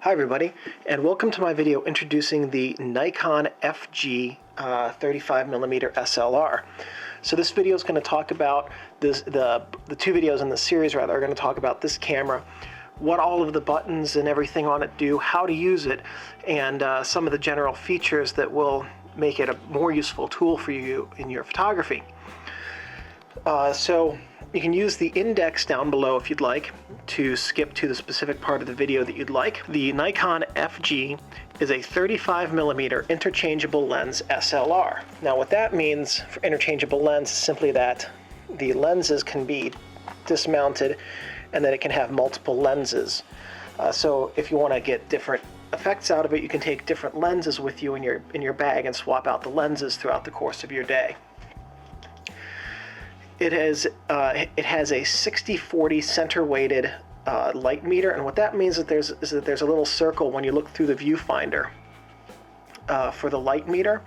Hi everybody, and welcome to my video introducing the Nikon FG 35mm SLR. So this video is going to talk about this, the two videos in the series rather are going to talk about this camera, what all of the buttons and everything on it do, how to use it, and some of the general features that will make it a more useful tool for you in your photography. So you can use the index down below if you'd like to skip to the specific part of the video that you'd like. The Nikon FG is a 35mm interchangeable lens SLR. Now what that means for interchangeable lens is simply that the lenses can be dismounted and that it can have multiple lenses. So if you want to get different effects out of it, you can take different lenses with you in your bag and swap out the lenses throughout the course of your day. It has a 60-40 center-weighted light meter, and what that means is that there's a little circle when you look through the viewfinder for the light meter,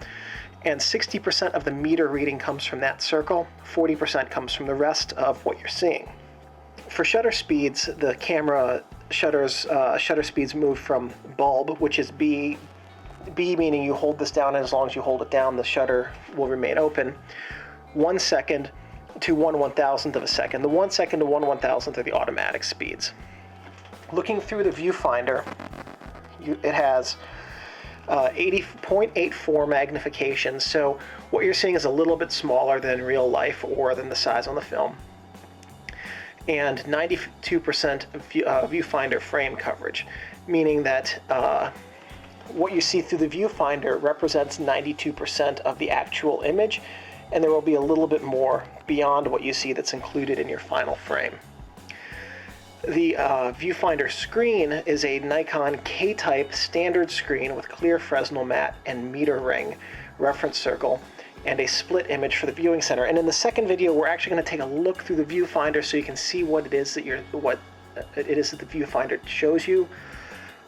and 60% of the meter reading comes from that circle, 40% comes from the rest of what you're seeing. For shutter speeds, the camera shutter speeds move from bulb, which is B meaning you hold this down, and as long as you hold it down, the shutter will remain open, 1 second to 1/1000th of a second. The 1 second to 1/1000th are the automatic speeds. Looking through the viewfinder, it has 0.84 magnification, so what you're seeing is a little bit smaller than real life or than the size on the film, and 92% viewfinder frame coverage, meaning that what you see through the viewfinder represents 92% of the actual image, and there will be a little bit more beyond what you see that's included in your final frame. The viewfinder screen is a Nikon K-type standard screen with clear Fresnel matte and meter ring reference circle and a split image for the viewing center. And in the second video, we're actually going to take a look through the viewfinder so you can see what it is that the viewfinder shows you,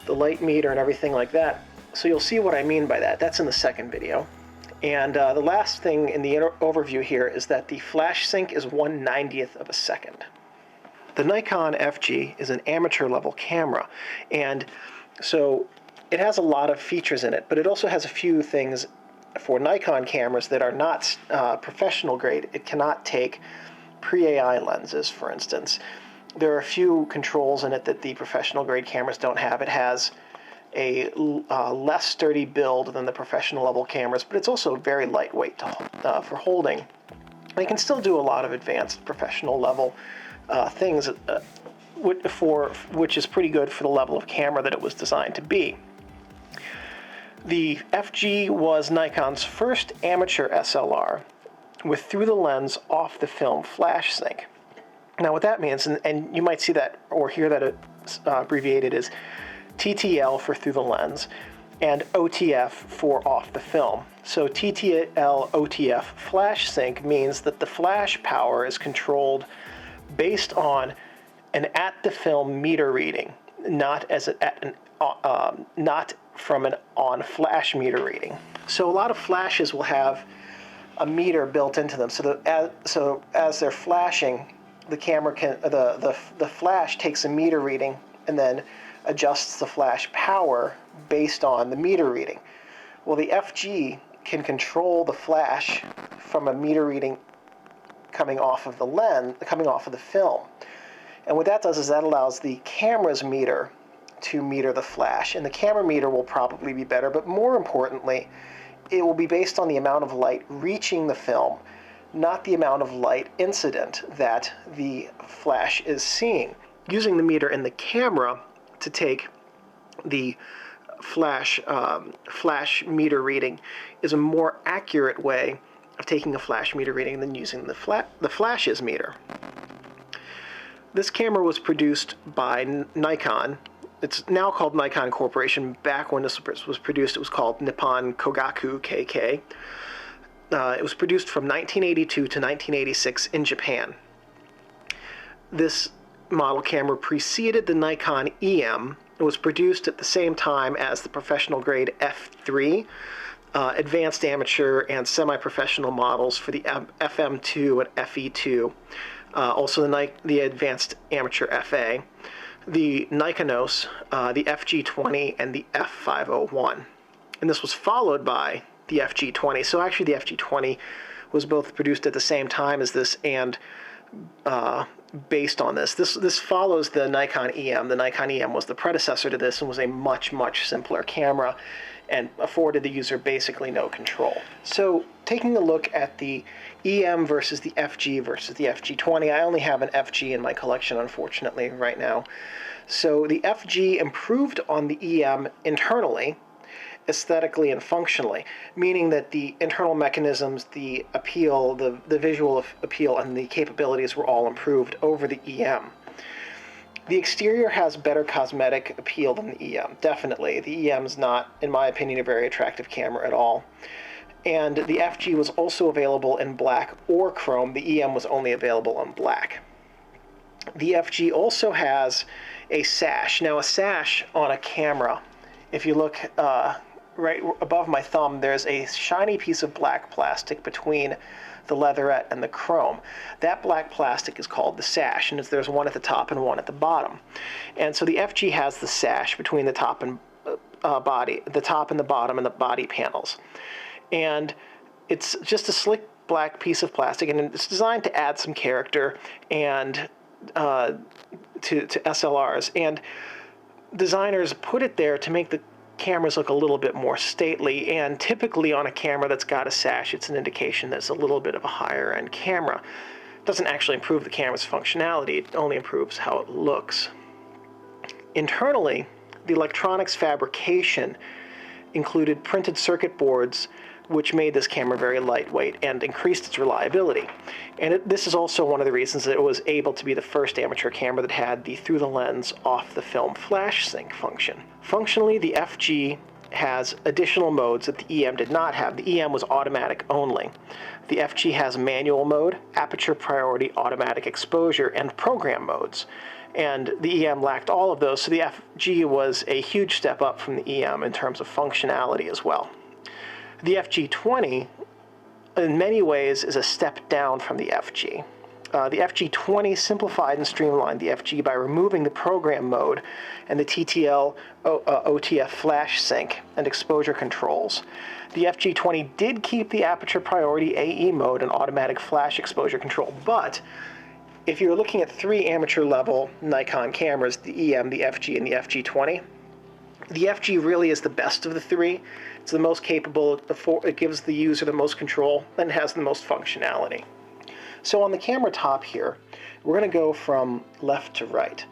the light meter and everything like that. So you'll see what I mean by that. That's in the second video. And the last thing in the overview here is that the flash sync is 1/90th of a second. The Nikon FG is an amateur level camera, and so it has a lot of features in it, but it also has a few things for Nikon cameras that are not professional grade. It cannot take pre-AI lenses, for instance. There are a few controls in it that the professional grade cameras don't have. It has a less sturdy build than the professional level cameras, but it's also very lightweight for holding. And it can still do a lot of advanced professional level things, which is pretty good for the level of camera that it was designed to be. The FG was Nikon's first amateur SLR with through the lens off the film flash sync. Now what that means, and you might see that or hear that it's abbreviated as TTL for through the lens, and OTF for off the film. So TTL OTF Flash Sync means that the flash power is controlled based on an at the film meter reading, not from an on flash meter reading. So a lot of flashes will have a meter built into them. So as they're flashing, the camera can the flash takes a meter reading and then adjusts the flash power based on the meter reading. Well, the FG can control the flash from a meter reading coming off of the lens, coming off of the film. And what that does is that allows the camera's meter to meter the flash. And the camera meter will probably be better, but more importantly, it will be based on the amount of light reaching the film, not the amount of light incident that the flash is seeing. Using the meter in the camera to take the flash meter reading is a more accurate way of taking a flash meter reading than using the flash's meter. This camera was produced by Nikon. It's now called Nikon Corporation. Back when this was produced, it was called Nippon Kogaku KK. It was produced from 1982 to 1986 in Japan. This model camera preceded the Nikon EM. It was produced at the same time as the professional grade F3, advanced amateur and semi-professional models for the FM2 and FE2, also the advanced amateur FA. the Nikonos, the FG20 and the F501. And this was followed by the FG20. So actually the FG20 was both produced at the same time as this and based on this. This follows the Nikon EM. The Nikon EM was the predecessor to this and was a much, much simpler camera and afforded the user basically no control. So taking a look at the EM versus the FG versus the FG20, I only have an FG in my collection, unfortunately, right now. So the FG improved on the EM internally, aesthetically and functionally, meaning that the internal mechanisms, the appeal, the visual appeal, and the capabilities were all improved over the EM. The exterior has better cosmetic appeal than the EM, definitely. The EM is not, in my opinion, a very attractive camera at all. And the FG was also available in black or chrome. The EM was only available in black. The FG also has a sash. Now, a sash on a camera, if you look right above my thumb, there's a shiny piece of black plastic between the leatherette and the chrome. That black plastic is called the sash, and there's one at the top and one at the bottom. And so the FG has the sash between the top and body, the top and the bottom and the body panels. And it's just a slick black piece of plastic, and it's designed to add some character and to SLRs. And designers put it there to make the cameras look a little bit more stately, and typically on a camera that's got a sash, it's an indication that it's a little bit of a higher end camera. It doesn't actually improve the camera's functionality, it only improves how it looks. Internally, the electronics fabrication included printed circuit boards, which made this camera very lightweight and increased its reliability. And this is also one of the reasons that it was able to be the first amateur camera that had the through-the-lens, off-the-film flash sync function. Functionally, the FG has additional modes that the EM did not have. The EM was automatic only. The FG has manual mode, aperture-priority, automatic exposure, and program modes. And the EM lacked all of those, so the FG was a huge step up from the EM in terms of functionality as well. The FG20, in many ways, is a step down from the FG. The FG20 simplified and streamlined the FG by removing the program mode and the TTL OTF Flash Sync and exposure controls. The FG20 did keep the aperture-priority AE mode and automatic flash exposure control, but if you're looking at three amateur-level Nikon cameras, the EM, the FG, and the FG20, the FG really is the best of the three. It's the most capable, it gives the user the most control, and has the most functionality. So on the camera top here, we're going to go from left to right.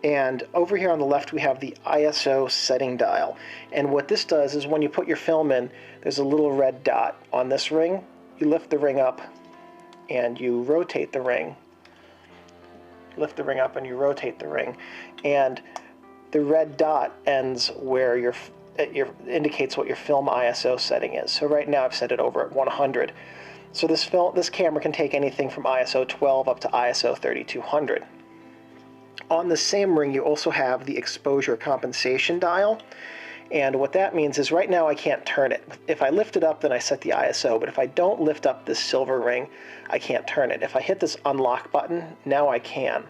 And over here on the left we have the ISO setting dial. And what this does is when you put your film in, there's a little red dot on this ring. You lift the ring up and you rotate the ring. Lift the ring up and you rotate the ring. And the red dot ends where it indicates what your film ISO setting is. So right now I've set it over at 100. So this camera can take anything from ISO 12 up to ISO 3200. On the same ring you also have the exposure compensation dial, and what that means is right now I can't turn it. If I lift it up, then I set the ISO, but if I don't lift up this silver ring, I can't turn it. If I hit this unlock button, now I can.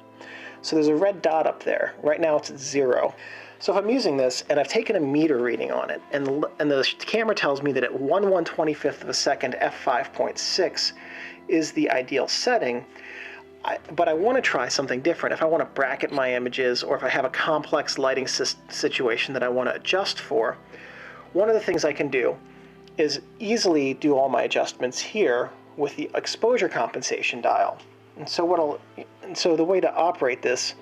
So there's a red dot up there. Right now it's at 0. So if I'm using this and I've taken a meter reading on it, and the camera tells me that at 1/125th of a second f5.6 is the ideal setting, but I want to try something different. If I want to bracket my images, or if I have a complex lighting situation that I want to adjust for, one of the things I can do is easily do all my adjustments here with the exposure compensation dial. And so the way to operate this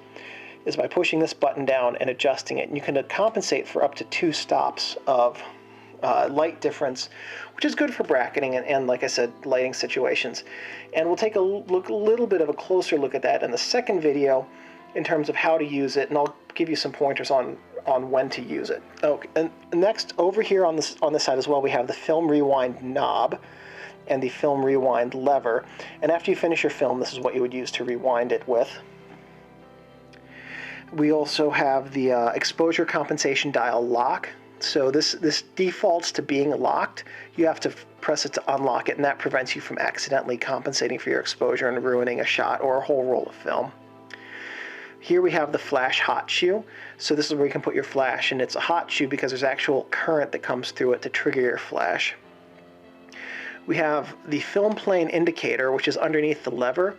is by pushing this button down and adjusting it. And you can compensate for up to 2 stops of light difference, which is good for bracketing and like I said, lighting situations. And we'll take a little bit of a closer look at that in the second video in terms of how to use it, and I'll give you some pointers on when to use it. Okay, and next, over here on this side as well, we have the film rewind knob and the film rewind lever. And after you finish your film, this is what you would use to rewind it with. We also have the exposure compensation dial lock. So this defaults to being locked. You have to press it to unlock it, and that prevents you from accidentally compensating for your exposure and ruining a shot or a whole roll of film. Here we have the flash hot shoe. So this is where you can put your flash, and it's a hot shoe because there's actual current that comes through it to trigger your flash. We have the film plane indicator, which is underneath the lever,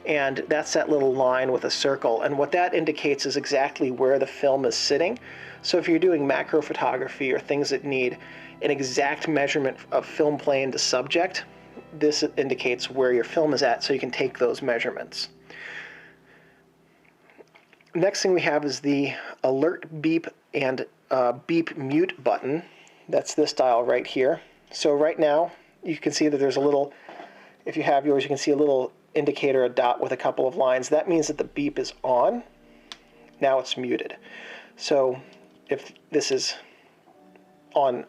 and that's that little line with a circle, and what that indicates is exactly where the film is sitting. So if you're doing macro photography or things that need an exact measurement of film plane to subject, this indicates where your film is at so you can take those measurements. Next thing we have is the alert beep and beep mute button. That's this dial right here. So right now you can see that there's a little, if you have yours, you can see a little indicator, a dot with a couple of lines. That means that the beep is on. Now it's muted. So if this is on,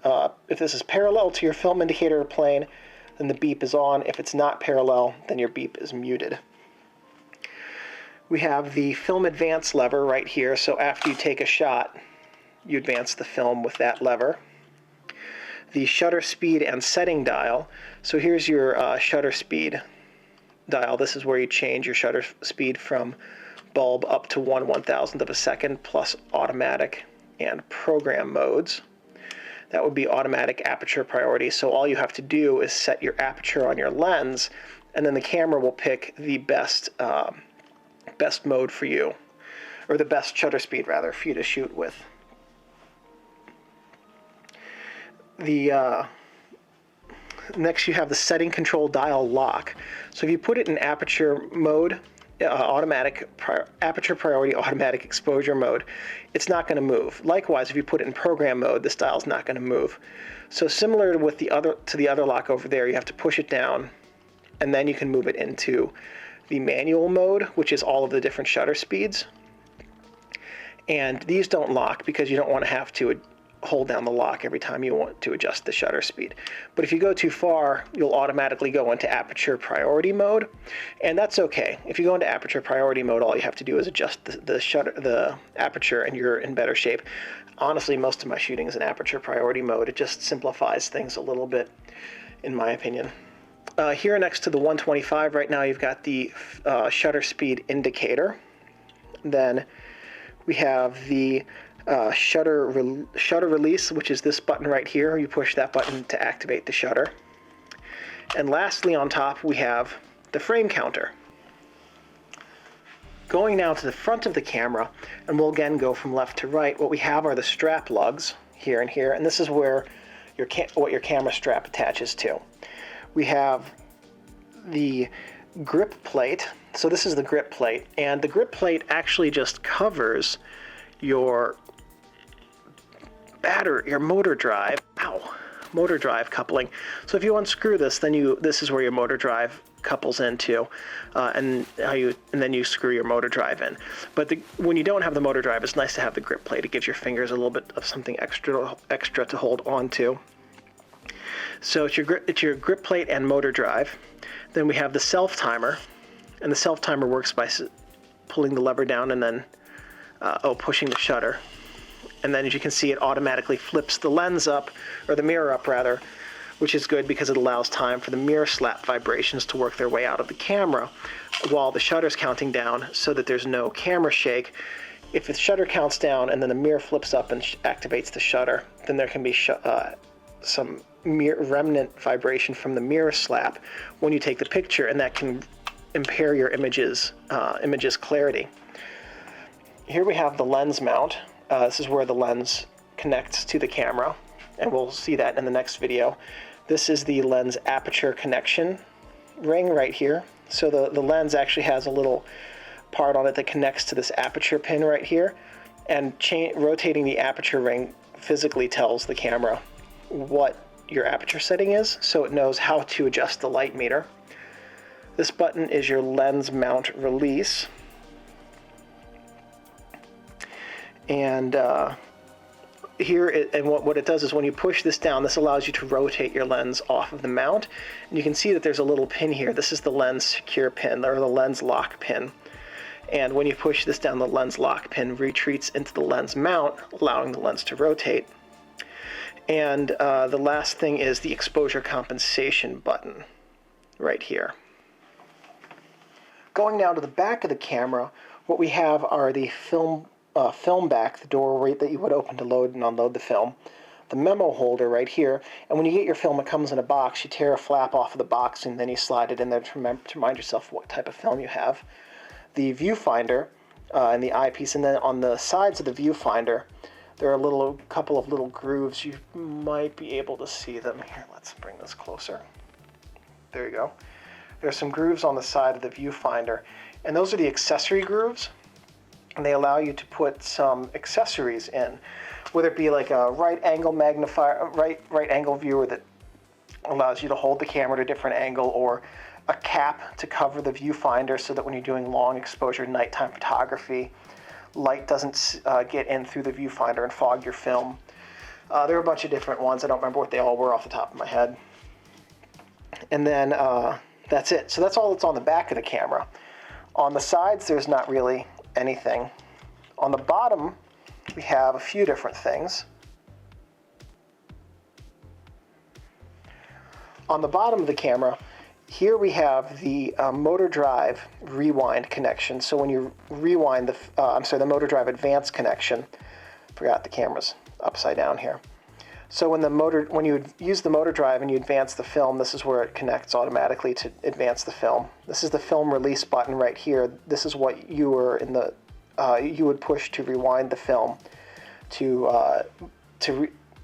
if this is parallel to your film indicator plane, then the beep is on. If it's not parallel, then your beep is muted. We have the film advance lever right here. So after you take a shot, you advance the film with that lever. The shutter speed and setting dial. So here's your shutter speed dial. This is where you change your shutter speed from bulb up to 1/1000th of a second, plus automatic and program modes. That would be automatic aperture priority. So all you have to do is set your aperture on your lens, and then the camera will pick the best mode for you, or the best shutter speed rather, for you to shoot with. Next you have the setting control dial lock. So if you put it in aperture mode, aperture priority automatic exposure mode, it's not going to move. Likewise, if you put it in program mode, this dial is not going to move. So similar with the other lock over there, you have to push it down, and then you can move it into the manual mode, which is all of the different shutter speeds. And these don't lock because you don't want to have to hold down the lock every time you want to adjust the shutter speed. But if you go too far, you'll automatically go into aperture priority mode, and that's okay. If you go into aperture priority mode, all you have to do is adjust the aperture, and you're in better shape. Honestly, most of my shooting is in aperture priority mode. It just simplifies things a little bit, in my opinion. Here next to the 125 right now, you've got the shutter speed indicator. Then we have the shutter release, which is this button right here. You push that button to activate the shutter. And lastly, on top, we have the frame counter. Going now to the front of the camera, and we'll again go from left to right, what we have are the strap lugs here and here, and this is where what your camera strap attaches to. We have the grip plate. So this is the grip plate, and the grip plate actually just covers your motor drive, motor drive coupling. So if you unscrew this, then this is where your motor drive couples into, and then you screw your motor drive in. But when you don't have the motor drive, it's nice to have the grip plate. It gives your fingers a little bit of something extra to hold on to. So it's your grip plate and motor drive. Then we have the self timer, and the self timer works by pulling the lever down and then pushing the shutter. And then as you can see, it automatically flips the lens up, or the mirror up rather, which is good because it allows time for the mirror slap vibrations to work their way out of the camera while the shutter's counting down, so that there's no camera shake. If the shutter counts down and then the mirror flips up and activates the shutter, then there can be some remnant vibration from the mirror slap when you take the picture, and that can impair your image's clarity. Here we have the lens mount. This is where the lens connects to the camera, and we'll see that in the next video. This is the lens aperture connection ring right here. So the lens actually has a little part on it that connects to this aperture pin right here, and rotating the aperture ring physically tells the camera what your aperture setting is, so it knows how to adjust the light meter. This button is your lens mount release. And what it does is when you push this down, this allows you to rotate your lens off of the mount. And you can see that there's a little pin here. This is the lens secure pin, or the lens lock pin. And when you push this down, the lens lock pin retreats into the lens mount, allowing the lens to rotate. And the last thing is the exposure compensation button right here. Going now to the back of the camera, what we have are the film back, the door that you would open to load and unload the film, the memo holder right here, and when you get your film, it comes in a box. You tear a flap off of the box, and then you slide it in there to remind yourself what type of film you have. The viewfinder and the eyepiece, and then on the sides of the viewfinder, there are a couple of little grooves. You might be able to see them. Here, let's bring this closer. There you go. There's some grooves on the side of the viewfinder, and those are the accessory grooves, and they allow you to put some accessories in, whether it be like a right angle magnifier, right angle viewer that allows you to hold the camera at a different angle, or a cap to cover the viewfinder so that when you're doing long exposure nighttime photography, light doesn't get in through the viewfinder and fog your film. There are a bunch of different ones. I don't remember what they all were off the top of my head. And then that's it. So that's all that's on the back of the camera. On the sides, there's not really anything. On the bottom, we have a few different things. On the bottom of the camera, here we have the motor drive rewind connection. So when you rewind the motor drive advance connection, forgot the camera's upside down here. So when you use the motor drive and you advance the film, this is where it connects automatically to advance the film. This is the film release button right here. This is what you would push to rewind the film.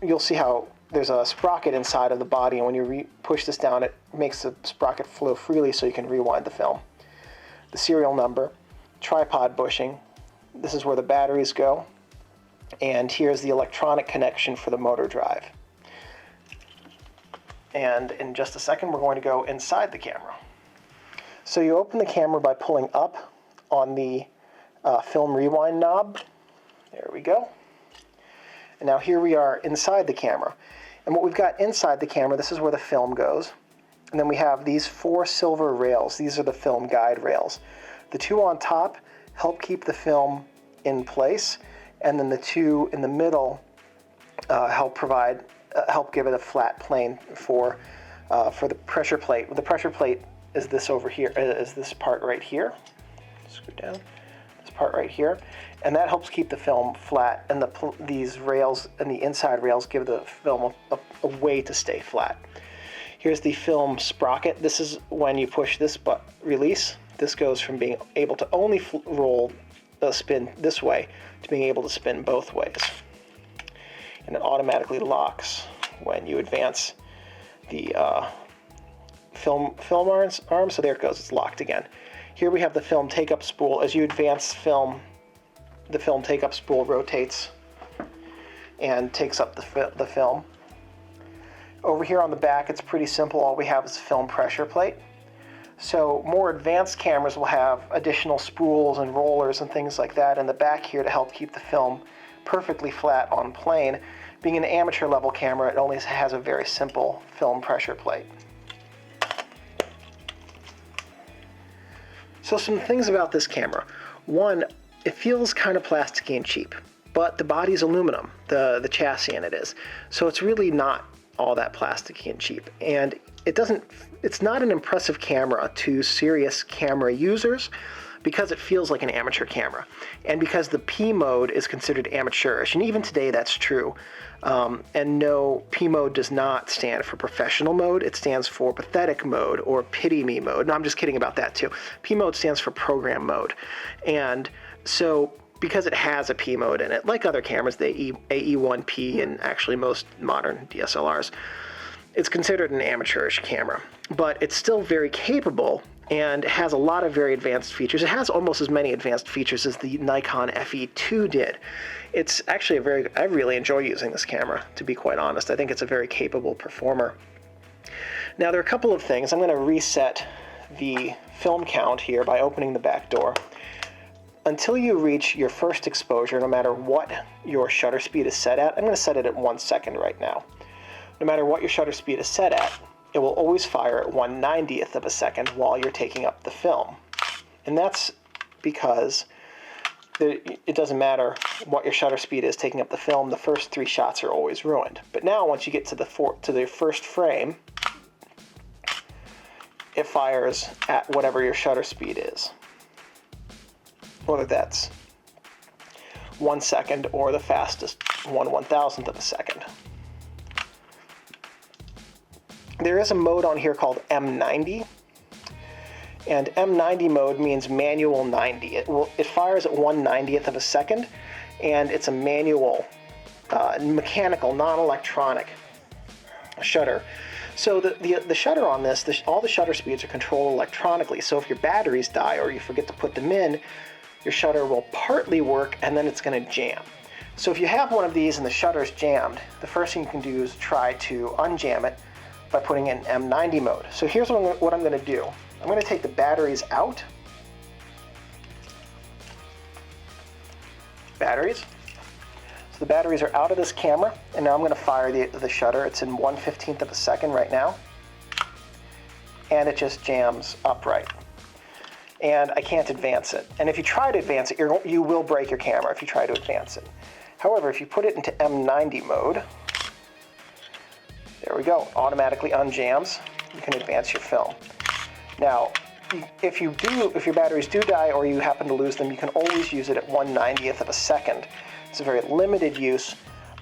You'll see how there's a sprocket inside of the body, and when you push this down, it makes the sprocket flow freely so you can rewind the film. The serial number, tripod bushing, this is where the batteries go, and here's the electronic connection for the motor drive. And in just a second, we're going to go inside the camera. So you open the camera by pulling up on the film rewind knob. There we go. And now here we are inside the camera. And what we've got inside the camera, this is where the film goes. And then we have these 4 silver rails. These are the film guide rails. The 2 on top help keep the film in place, and then the 2 in the middle help give it a flat plane for the pressure plate. The pressure plate is this over here, is this part right here. Screw down. This part right here. And that helps keep the film flat, and these rails and the inside rails give the film a way to stay flat. Here's the film sprocket. This is when you push this release. This goes from being able to only spin this way to being able to spin both ways. And it automatically locks when you advance the film arm. So there it goes, it's locked again. Here we have the film take-up spool. As you advance film, the film take-up spool rotates and takes up the film. Over here on the back, it's pretty simple. All we have is a film pressure plate. So more advanced cameras will have additional spools and rollers and things like that in the back here to help keep the film perfectly flat on plane. Being an amateur level camera, it only has a very simple film pressure plate. So some things about this camera. One, it feels kind of plasticky and cheap, but the body's aluminum, the chassis in it is. So it's really not all that plasticky and cheap. And it's not an impressive camera to serious camera users because it feels like an amateur camera. And because the P mode is considered amateurish, and even today that's true. And no, P mode does not stand for professional mode. It stands for pathetic mode or pity me mode. No, I'm just kidding about that too. P mode stands for program mode. And so because it has a P mode in it, like other cameras, the AE1P and actually most modern DSLRs, it's considered an amateurish camera. But it's still very capable and has a lot of very advanced features. It has almost as many advanced features as the Nikon FE2 did. It's actually I really enjoy using this camera, to be quite honest. I think it's a very capable performer. Now there are a couple of things. I'm going to reset the film count here by opening the back door. Until you reach your first exposure, no matter what your shutter speed is set at, I'm going to set it at 1 second right now. No matter what your shutter speed is set at, it will always fire at 1/90th of a second while you're taking up the film. And that's because it doesn't matter what your shutter speed is taking up the film, the first 3 shots are always ruined. But now once you get to the first frame, it fires at whatever your shutter speed is. whether that's 1 second or the fastest 1/1000th of a second. There is a mode on here called M90, and M90 mode means manual 90. It fires at 1/90th of a second, and it's a manual, mechanical, non-electronic shutter. So the shutter on this, all the shutter speeds are controlled electronically. So if your batteries die or you forget to put them in, your shutter will partly work and then it's going to jam. So if you have one of these and the shutter's jammed, the first thing you can do is try to unjam it by putting it in M90 mode. So here's what I'm going to do. I'm going to take the batteries out. Batteries. So the batteries are out of this camera, and now I'm going to fire the shutter. It's in 1/15th of a second right now, and it just jams upright. And I can't advance it. And if you try to advance it, you will break your camera if you try to advance it. However, if you put it into M90 mode, there we go, automatically unjams. You can advance your film. Now, if your batteries do die or you happen to lose them, you can always use it at 1/90th of a second. It's a very limited use,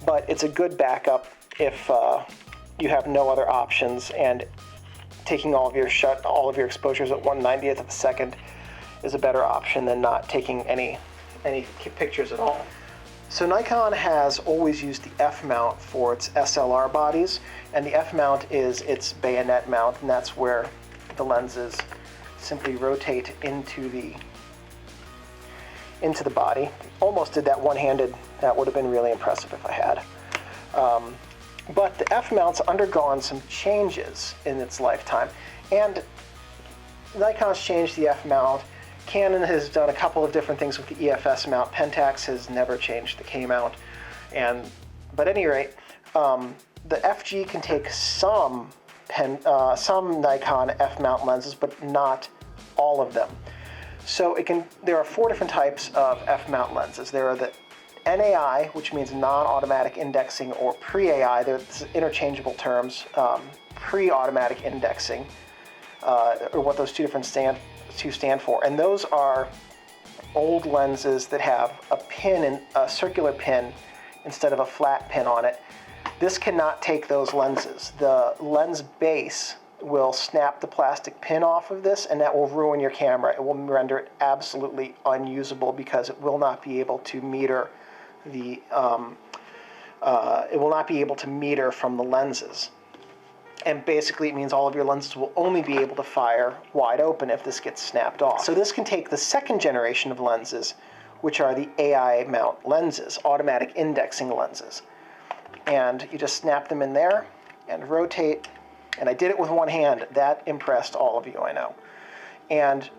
but it's a good backup if you have no other options, and taking all of your exposures at 1/90th of a second is a better option than not taking any pictures at all. So Nikon has always used the F mount for its SLR bodies, and the F mount is its bayonet mount, and that's where the lenses simply rotate into the body. Almost did that one-handed. That would have been really impressive if I had. But the F mount's undergone some changes in its lifetime, and Nikon's changed the F mount. Canon has done a couple of different things with the EFS mount. Pentax has never changed the K mount, but at any rate, the FG can take some Nikon F mount lenses, but not all of them. So there are 4 different types of F mount lenses. There are the NAI, which means non-automatic indexing, or pre-AI. They're interchangeable terms. Pre-automatic indexing, or what those two stand for. And those are old lenses that have a circular pin instead of a flat pin on it. This cannot take those lenses. The lens base will snap the plastic pin off of this, and that will ruin your camera. It will render it absolutely unusable because it will not be able to meter from the lenses. And basically it means all of your lenses will only be able to fire wide open if this gets snapped off. So this can take the second generation of lenses, which are the AI mount lenses, automatic indexing lenses. And you just snap them in there and rotate. And I did it with one hand. That impressed all of you, I know. And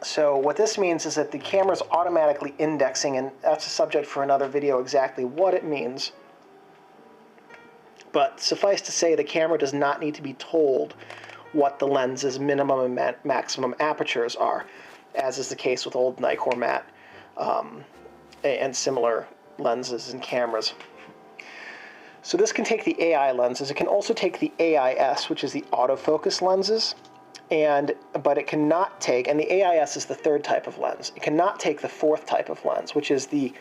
so what this means is that the camera's automatically indexing, and that's a subject for another video, exactly what it means. But suffice to say, the camera does not need to be told what the lens's minimum and maximum apertures are, as is the case with old Nikkor matte and similar lenses and cameras. So this can take the AI lenses. It can also take the AIS, which is the autofocus lenses, but it cannot take, and the AIS is the 3rd type of lens. It cannot take the 4th type of lens, which is the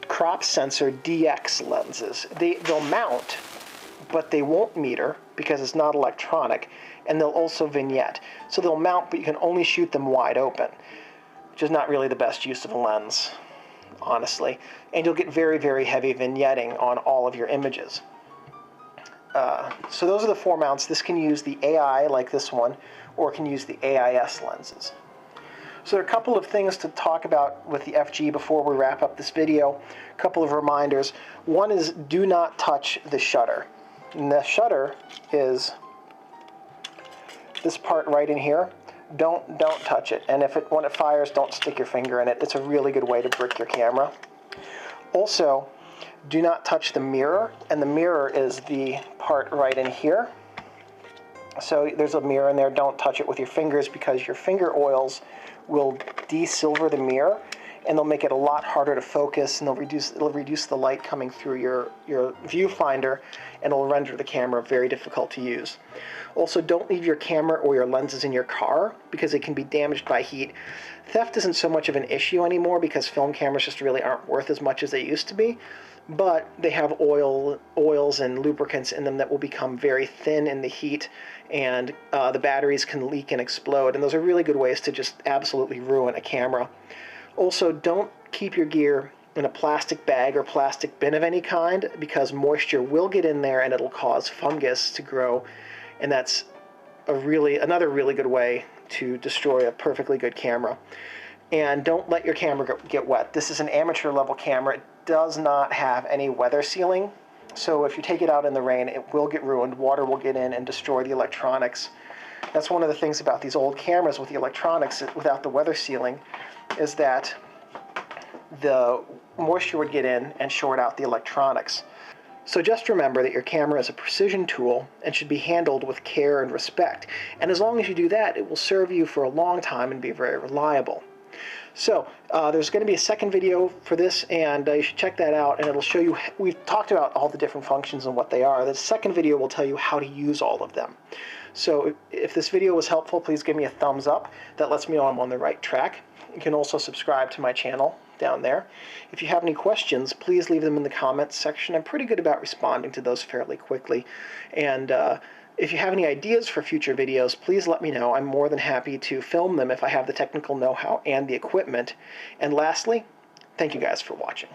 crop sensor DX lenses. They'll mount, but they won't meter because it's not electronic, and they'll also vignette. So they'll mount, but you can only shoot them wide open, which is not really the best use of a lens, honestly. And you'll get very, very heavy vignetting on all of your images. So those are the 4 mounts. This can use the AI, like this one, or it can use the AIS lenses. So there are a couple of things to talk about with the FG before we wrap up this video. A couple of reminders. One is do not touch the shutter. And the shutter is this part right in here. Don't touch it. And when it fires, don't stick your finger in it. It's a really good way to brick your camera. Also, do not touch the mirror, and the mirror is the part right in here. So there's a mirror in there. Don't touch it with your fingers because your finger oils will desilver the mirror, and they'll make it a lot harder to focus, and it'll reduce the light coming through your viewfinder, and it'll render the camera very difficult to use. Also, don't leave your camera or your lenses in your car because it can be damaged by heat. Theft isn't so much of an issue anymore because film cameras just really aren't worth as much as they used to be, but they have oils and lubricants in them that will become very thin in the heat, and the batteries can leak and explode, and those are really good ways to just absolutely ruin a camera. Also, don't keep your gear in a plastic bag or plastic bin of any kind because moisture will get in there and it'll cause fungus to grow, and that's another really good way to destroy a perfectly good camera. And don't let your camera get wet. This is an amateur level camera. It does not have any weather sealing, so if you take it out in the rain, it will get ruined. Water will get in and destroy the electronics. That's one of the things about these old cameras with the electronics without the weather sealing, is that the moisture would get in and short out the electronics. So just remember that your camera is a precision tool and should be handled with care and respect. And as long as you do that, it will serve you for a long time and be very reliable. So there's going to be a second video for this, and you should check that out, and it'll show you, we've talked about all the different functions and what they are. The second video will tell you how to use all of them. So if this video was helpful, please give me a thumbs up. That lets me know I'm on the right track. You can also subscribe to my channel down there. If you have any questions, please leave them in the comments section. I'm pretty good about responding to those fairly quickly. And if you have any ideas for future videos, please let me know. I'm more than happy to film them if I have the technical know-how and the equipment. And lastly, thank you guys for watching.